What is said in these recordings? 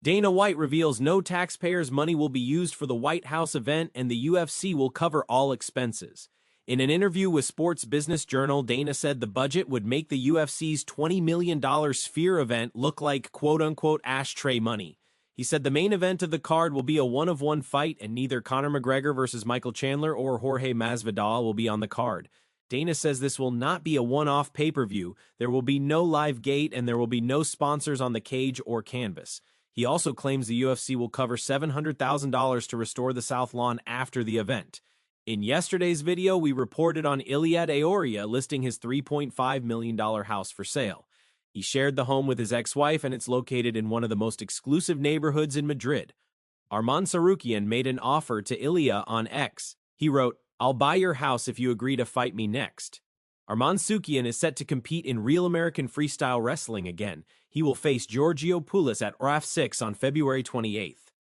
Dana White reveals no taxpayers' money will be used for the White House event and the UFC will cover all expenses. In an interview with Sports Business Journal, Dana said the budget would make the UFC's $20 million Sphere event look like quote-unquote ashtray money. He said the main event of the card will be a one-of-one fight and neither Conor McGregor versus Michael Chandler or Jorge Masvidal will be on the card. Dana says this will not be a one-off pay-per-view. There will be no live gate and there will be no sponsors on the cage or canvas. He also claims the UFC will cover $700,000 to restore the South Lawn after the event. In yesterday's video, we reported on Iliad Aoria listing his $3.5 million house for sale. He shared the home with his ex-wife and it's located in one of the most exclusive neighborhoods in Madrid. Arman Sarukian made an offer to Ilya on X. He wrote, "I'll buy your house if you agree to fight me next." Arman Sarukian is set to compete in Real American Freestyle Wrestling again. He will face Giorgio Poulos at RAF 6 on February 28th.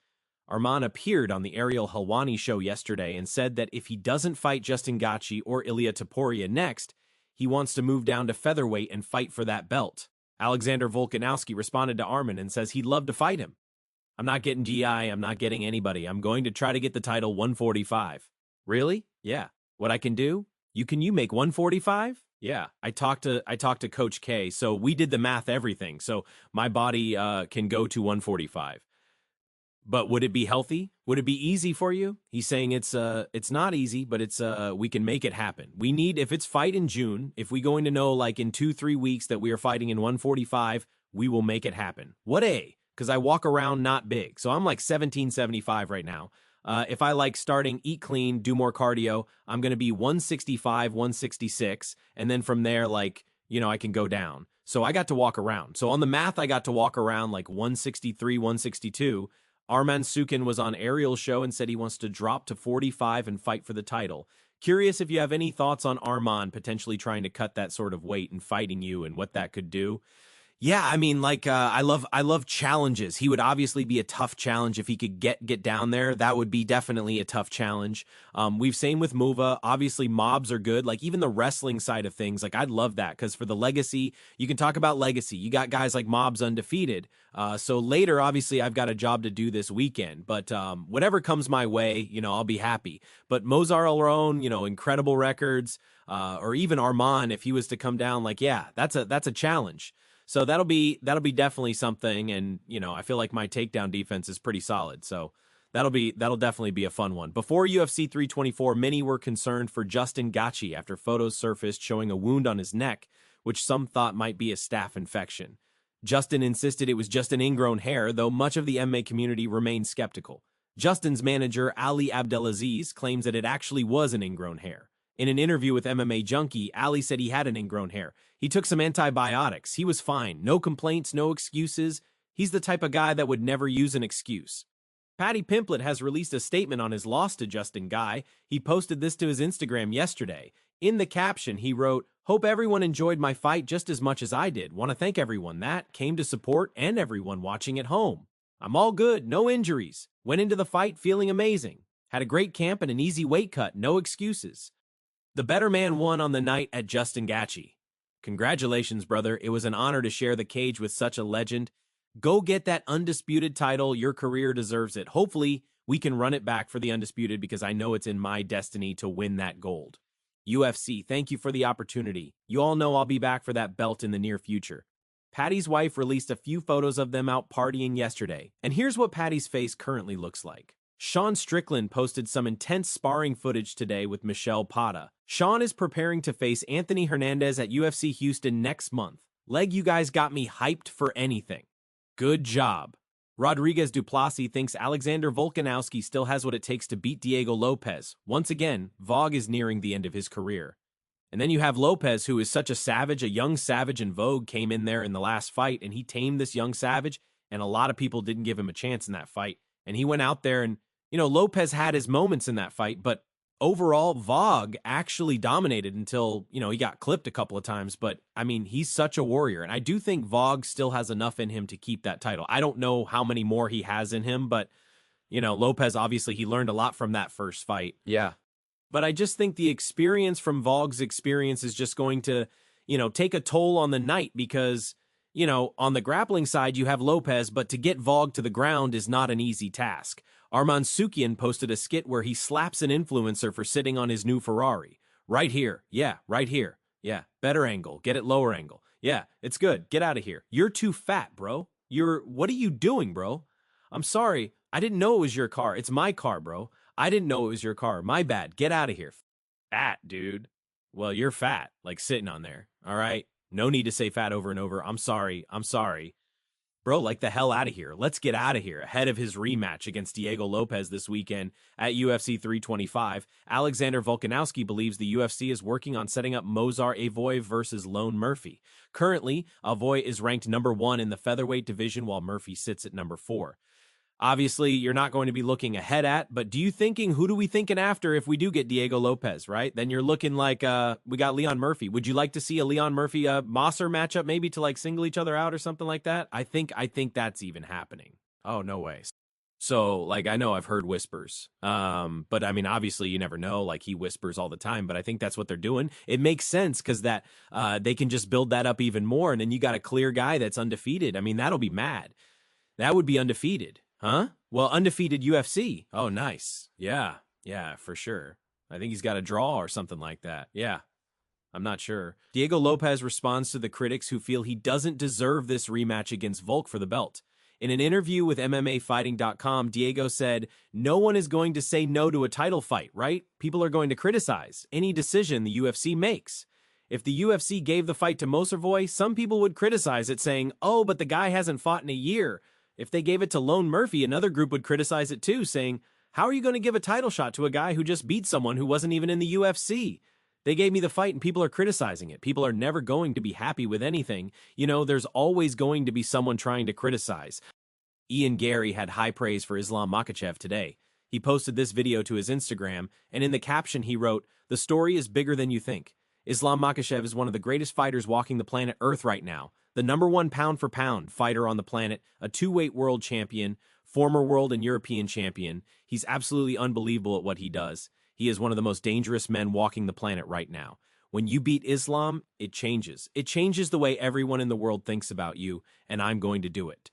Arman appeared on the Ariel Helwani show yesterday and said that if he doesn't fight Justin Gaethje or Ilia Topuria next, he wants to move down to featherweight and fight for that belt. Alexander Volkanovski responded to Arman and says he'd love to fight him. "I'm not getting GI, I'm not getting anybody. I'm going to try to get the title 145. "Really? Yeah. What I can do? You make 145? Yeah. I talked to Coach K, so we did the math everything. So my body can go to 145. But would it be healthy? Would it be easy for you?" He's saying it's not easy, but it's we can make it happen. We need, if it's fight in June, if we going to know like in 2-3 weeks that we are fighting in 145, we will make it happen. What a? Because I walk around not big. So I'm like 1775 right now. If I like starting, eat clean, do more cardio, I'm going to be 165, 166. And then from there, like, I can go down. So I got to walk around. So on the math, I got to walk around like 163, 162. Arman Sarukian was on Ariel's show and said he wants to drop to 45 and fight for the title. Curious if you have any thoughts on Arman potentially trying to cut that sort of weight and fighting you and what that could do. Yeah, I mean, like, I love challenges. He would obviously be a tough challenge if he could get down there. That would be definitely a tough challenge. We've seen with Muva, obviously mobs are good. Like, even the wrestling side of things, like, I'd love that because for the legacy, you can talk about legacy. You got guys like Mobs undefeated. So later, obviously, I've got a job to do this weekend. But whatever comes my way, I'll be happy. But Mozart Alone, incredible records, or even Arman, if he was to come down, like, yeah, that's a challenge. So that'll be definitely something, and I feel like my takedown defense is pretty solid. So that'll definitely be a fun one. Before UFC 324, many were concerned for Justin Gaethje after photos surfaced showing a wound on his neck, which some thought might be a staph infection. Justin insisted it was just an ingrown hair, though much of the MMA community remained skeptical. Justin's manager, Ali Abdelaziz, claims that it actually was an ingrown hair. In an interview with MMA Junkie, Ali said he had an ingrown hair. He took some antibiotics. He was fine. No complaints, no excuses. He's the type of guy that would never use an excuse. Paddy Pimblett has released a statement on his loss to Justin Gaethje. He posted this to his Instagram yesterday. In the caption, he wrote, "Hope everyone enjoyed my fight just as much as I did. Want to thank everyone that came to support and everyone watching at home. I'm all good, no injuries. Went into the fight feeling amazing. Had a great camp and an easy weight cut, no excuses. The better man won on the night at Justin Gaethje. Congratulations, brother. It was an honor to share the cage with such a legend. Go get that undisputed title. Your career deserves it. Hopefully, we can run it back for the undisputed because I know it's in my destiny to win that gold. UFC, thank you for the opportunity. You all know I'll be back for that belt in the near future." Paddy's wife released a few photos of them out partying yesterday, and here's what Paddy's face currently looks like. Sean Strickland posted some intense sparring footage today with Michelle Pata. Sean is preparing to face Anthony Hernandez at UFC Houston next month. Leg, you guys got me hyped for anything. Good job. Rodriguez Duplessis thinks Alexander Volkanovski still has what it takes to beat Diego Lopez. Once again, Vogue is nearing the end of his career. And then you have Lopez, who is such a savage, a young savage, and Vogue came in there in the last fight, and he tamed this young savage, and a lot of people didn't give him a chance in that fight. And he went out there and Lopez had his moments in that fight, but overall, Vogue actually dominated until, he got clipped a couple of times. But, I mean, he's such a warrior. And I do think Vogue still has enough in him to keep that title. I don't know how many more he has in him, but, Lopez, obviously, he learned a lot from that first fight. Yeah. But I just think the experience from Vogue's experience is just going to, take a toll on the night because You know, on the grappling side, you have Lopez, but to get Volk to the ground is not an easy task. Arman Sukian posted a skit where he slaps an influencer for sitting on his new Ferrari. Right here. Yeah, right here. Yeah, better angle. Get it lower angle. Yeah, it's good. Get out of here. You're too fat, bro. What are you doing, bro? I'm sorry. I didn't know it was your car. It's my car, bro. I didn't know it was your car. My bad. Get out of here. Fat, dude. Well, you're fat, like sitting on there. All right? No need to say fat over and over. I'm sorry. I'm sorry. Bro, like the hell out of here. Let's get out of here. Ahead of his rematch against Diego Lopez this weekend at UFC 325, Alexander Volkanovski believes the UFC is working on setting up Movsar Evloev versus Lone Murphy. Currently, Evloev is ranked number 1 in the featherweight division while Murphy sits at number 4. Obviously, you're not going to be looking ahead at, but who do we thinking after if we do get Diego Lopez, right? Then you're looking like we got Leon Murphy. Would you like to see a Leon Murphy Mosser matchup maybe to like single each other out or something like that? I think that's even happening. Oh, no way. So, like, I know I've heard whispers, but I mean, obviously you never know, like he whispers all the time, but I think that's what they're doing. It makes sense because that they can just build that up even more, and then you got a clear guy that's undefeated. I mean, that'll be mad. That would be undefeated. Huh? Well, undefeated UFC. Oh, nice. Yeah, for sure. I think he's got a draw or something like that. Yeah, I'm not sure. Diego Lopez responds to the critics who feel he doesn't deserve this rematch against Volk for the belt. In an interview with MMAfighting.com, Diego said, "No one is going to say no to a title fight, right? People are going to criticize any decision the UFC makes. If the UFC gave the fight to Movsar, some people would criticize it saying, oh, but the guy hasn't fought in a year. If they gave it to Lone Murphy, another group would criticize it too, saying, how are you going to give a title shot to a guy who just beat someone who wasn't even in the UFC? They gave me the fight and people are criticizing it. People are never going to be happy with anything. You know, there's always going to be someone trying to criticize." Ian Gary had high praise for Islam Makhachev today. He posted this video to his Instagram, and in the caption he wrote, "The story is bigger than you think. Islam Makhachev is one of the greatest fighters walking the planet Earth right now. The #1 pound-for-pound fighter on the planet, a 2-weight world champion, former world and European champion. He's absolutely unbelievable at what he does. He is one of the most dangerous men walking the planet right now. When you beat Islam, it changes. It changes the way everyone in the world thinks about you, and I'm going to do it."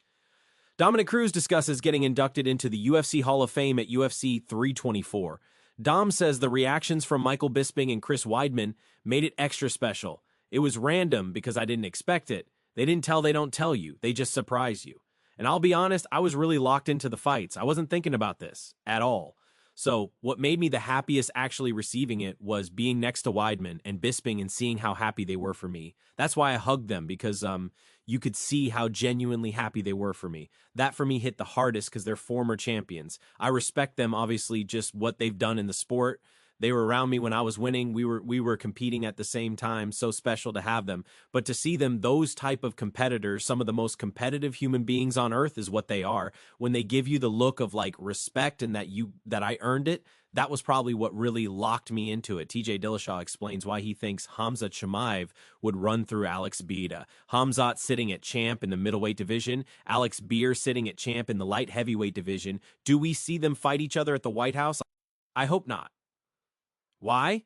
Dominic Cruz discusses getting inducted into the UFC Hall of Fame at UFC 324. Dom says the reactions from Michael Bisping and Chris Weidman made it extra special. "It was random because I didn't expect it. They didn't tell, they don't tell you. They just surprise you. And I'll be honest, I was really locked into the fights. I wasn't thinking about this at all. So what made me the happiest actually receiving it was being next to Weidman and Bisping and seeing how happy they were for me. That's why I hugged them, because you could see how genuinely happy they were for me. That for me hit the hardest because they're former champions. I respect them, obviously, just what they've done in the sport. They were around me when I was winning. We were competing at the same time. So special to have them. But to see them, those type of competitors, some of the most competitive human beings on earth is what they are. When they give you the look of like respect and that I earned it, that was probably what really locked me into it. TJ Dillashaw explains why he thinks Khamzat Chimaev would run through Alex Bida. Khamzat sitting at champ in the middleweight division. Alex Beer sitting at champ in the light heavyweight division. Do we see them fight each other at the White House? I hope not. Why?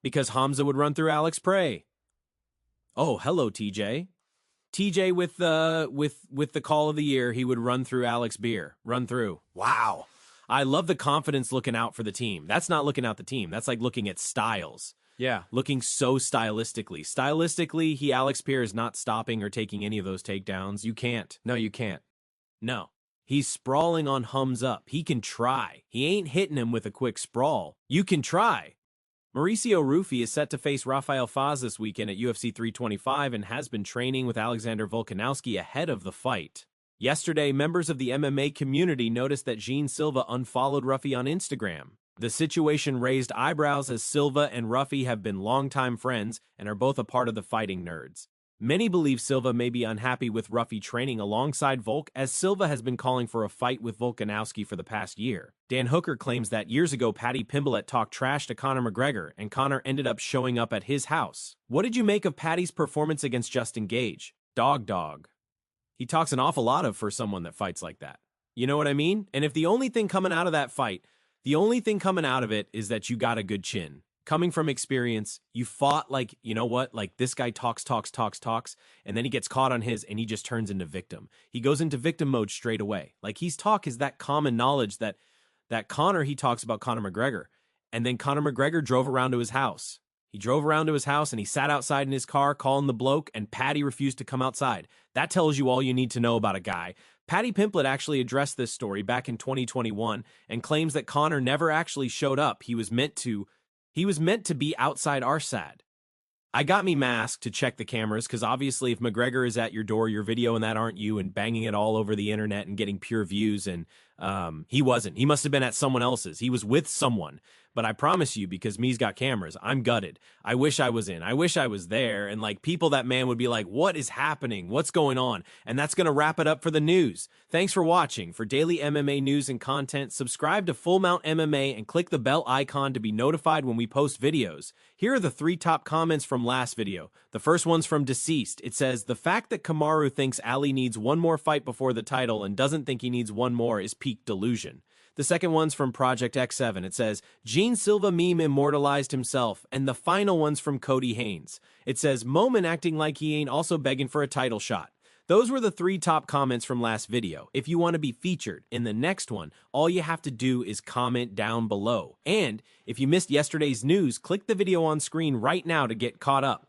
Because Hamza would run through Alex Prey. Oh, hello, TJ. TJ with the call of the year, he would run through Alex Beer. Run through. Wow. I love the confidence looking out for the team. That's not looking out the team. That's like looking at styles. Yeah, looking so stylistically. Stylistically, Alex Beer is not stopping or taking any of those takedowns. You can't. No, you can't. No. He's sprawling on Hums up. He can try. He ain't hitting him with a quick sprawl. You can try. Mauricio Ruffy is set to face Rafael Faz this weekend at UFC 325 and has been training with Alexander Volkanovski ahead of the fight. Yesterday, members of the MMA community noticed that Silva unfollowed Ruffy on Instagram. The situation raised eyebrows as Silva and Ruffy have been longtime friends and are both a part of the Fighting Nerds. Many believe Silva may be unhappy with Ruffy training alongside Volk, as Silva has been calling for a fight with Volkanovski for the past year. Dan Hooker claims that years ago Paddy Pimblett talked trash to Conor McGregor, and Conor ended up showing up at his house. What did you make of Paddy's performance against Justin Gage? Dog. He talks an awful lot of for someone that fights like that. You know what I mean? And if the only thing coming out of that fight, the only thing coming out of it is that you got a good chin. coming from experience, you fought like, you know what, like this guy talks, and then he gets caught on his and he just turns into victim. He goes into victim mode straight away. Like his talk is that common knowledge that Conor, he talks about Conor McGregor. And then Conor McGregor drove around to his house. He drove around to his house and he sat outside in his car calling the bloke, and Paddy refused to come outside. That tells you all you need to know about a guy. Paddy Pimblett actually addressed this story back in 2021 and claims that Conor never actually showed up. He was meant to be outside Arsad. I got me masked to check the cameras because obviously if McGregor is at your door, your video and that aren't you, and banging it all over the internet and getting pure views, and he wasn't. He must have been at someone else's. He was with someone. But I promise you, because me's got cameras, I'm gutted. I wish I was in. I wish I was there. And like people, that man would be like, what is happening? What's going on? And that's going to wrap it up for the news. Thanks for watching. For daily MMA news and content, subscribe to Full Mount MMA and click the bell icon to be notified when we post videos. Here are the 3 top comments from last video. The first one's from Deceased. It says, the fact that Kamaru thinks Ali needs one more fight before the title and doesn't think he needs one more is peak delusion. The second one's from Project X7. It says, Gene Silva meme immortalized himself. And the final one's from Cody Haynes. It says, Moment acting like he ain't also begging for a title shot. Those were the 3 top comments from last video. If you want to be featured in the next one, all you have to do is comment down below. And if you missed yesterday's news, click the video on screen right now to get caught up.